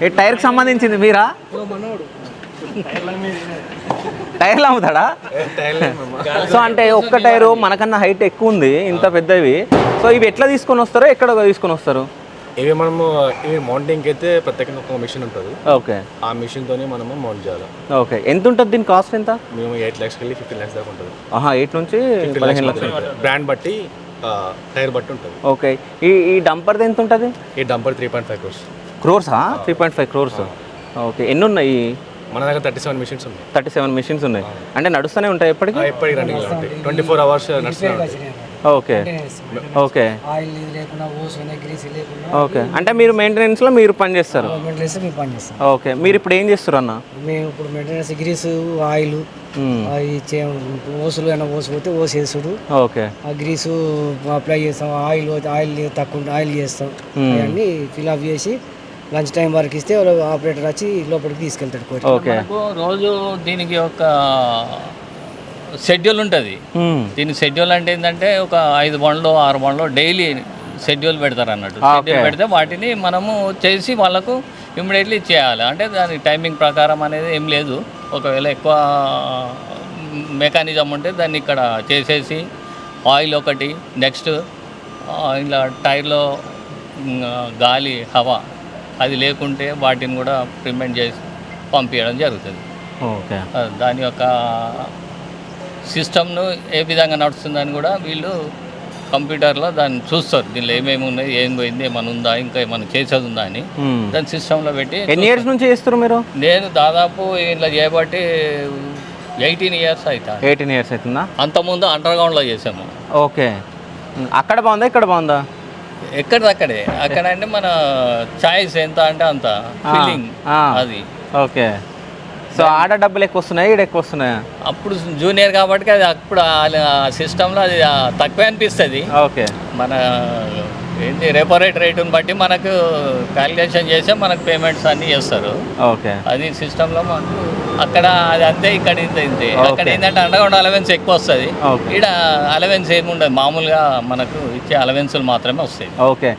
ఏ టైర్కి సంబంధించింది మీరా? టైర్లు అమ్ముతాడా? సో అంటే ఒక్క టైరు మనకన్నా హైట్ ఎక్కువ ఉంది, ఇంత పెద్దవి. సో ఇవి ఎట్లా తీసుకొని వస్తారో, ఎక్కడ తీసుకొని వస్తారు? ఇవి మౌంటింగ్కి అయితే ప్రత్యేకంగా ఒక మిషన్ ఉంటుంది. ఓకే, ఆ మిషన్తోనే మనము మౌంట్ చేయాలి. ఓకే. ఎంత ఉంటుంది దీని కాస్ట్? ఎంత? మేము 8 lakhs వెళ్ళి 15 lakhs దాకా ఉంటుంది. 8 నుంచి 15 లక్షలు. బ్రాండ్ బట్టి టైర్ బట్టి ఉంటుంది. ఓకే. ఈ డంపర్ది ఎంత ఉంటుంది? ఈ డంపర్ 3.5 crores. క్రోర్సా? 3.5 crores. ఓకే. ఎన్ని ఉన్నాయి? మన దగ్గర 37 మిషన్స్ ఉన్నాయి. 37 మిషన్స్ ఉన్నాయి. అంటే నడుస్తూనే ఉంటాయి ఎప్పటికీ? ఎప్పటికీ రన్నింగ్ ఉంటాయి, 24 hours నడుస్తున్నాయి. ఓకే, ఓకే, ఆయిల్ లేకుండా గ్రీస్ లేకుండా. ఓకే. అంటే మీరు మెయింటెనెన్స్లో మీరు పని చేస్తారు? మేము పని చేస్తాం. ఓకే. మీరు ఇప్పుడు ఏం చేస్తారు అన్న? మేము ఇప్పుడు మెయింటెనెన్స్ గ్రీస్, ఆయిల్, ఓసులు అయినా ఓసు పోతే ఓసు వేసుడు. ఓకే. ఆ గ్రీసు అప్లై చేస్తాం, ఆయిల్ తక్కువ ఆయిల్ చేస్తాం, అవన్నీ ఫిల్అప్ చేసి లంచ్ టైం వరకు ఇస్తే ఆపరేటర్ వచ్చి లోపలికి తీసుకెళ్తాడు. ఓకే. రోజు దీనికి ఒక షెడ్యూల్ ఉంటుంది. దీని షెడ్యూల్ అంటే ఏంటంటే ఒక 5 బండ్లు 6 బండ్లు డైలీ షెడ్యూల్ పెడతారు అన్నట్టు. షెడ్యూల్ పెడితే వాటిని మనము చేసి వాళ్ళకు ఇమ్మీడియట్లీ ఇచ్చేయాలి. అంటే దాని టైమింగ్ ప్రకారం అనేది ఏం లేదు. ఒకవేళ ఎక్కువ మెకానిజం ఉంటే దాన్ని ఇక్కడ చేసేసి ఆయిల్ ఒకటి, నెక్స్ట్ ఇలా టైర్లో గాలి హవా అది లేకుంటే వాటిని కూడా ప్రిమెంట్ చేసి పంపించడం జరుగుతుంది. ఓకే. దాని యొక్క సిస్టమ్ను ఏ విధంగా నడుస్తుందని కూడా వీళ్ళు కంప్యూటర్లో దాన్ని చూస్తారు. దీనిలో ఏమేమి ఉన్నాయి, ఏం పోయింది, ఏమైనా ఉందా, ఇంకా ఏమైనా చేసేది ఉందా అని దాని సిస్టంలో పెట్టి. ఎన్ని ఇయర్స్ నుంచి చేస్తారు మీరు? నేను దాదాపు ఇలా చేయబట్టి 18 years అవుతుంది. 18 years అవుతుందా? అంతకుముందు అండర్గ్రౌండ్లో చేసాము. ఓకే. అక్కడ బాగుందా, ఇక్కడ బాగుందా? ఎక్కడిదక్కడే. అక్కడ అంటే మన చాయిస్ ఎంత అంటే అంత ఫీలింగ్ అది. ఓకే. సో ఆడ డబ్బులు ఎక్కువ వస్తున్నాయి, ఈడ ఎక్కువ వస్తున్నాయా? అప్పుడు జూనియర్ కాబట్టి అది అప్పుడు సిస్టంలో అది తక్కువే అనిపిస్తుంది. ఓకే. మన ఏంటి రెపో రేటుని బట్టి మనకు క్యాలిక్యులేషన్ చేసి మనకు పేమెంట్స్ అన్నీ చేస్తారు. ఓకే. అది సిస్టంలో మనకు అక్కడ అది అంతే, ఇక్కడ ఇంతే. అక్కడ ఏంటంటే అండర్గ్రౌండ్ అలవెన్స్ ఎక్కువ వస్తుంది, ఇక్కడ అలవెన్స్ ఏమి ఉండదు. మామూలుగా మనకు ఇచ్చే అలవెన్సులు మాత్రమే వస్తాయి. ఓకే.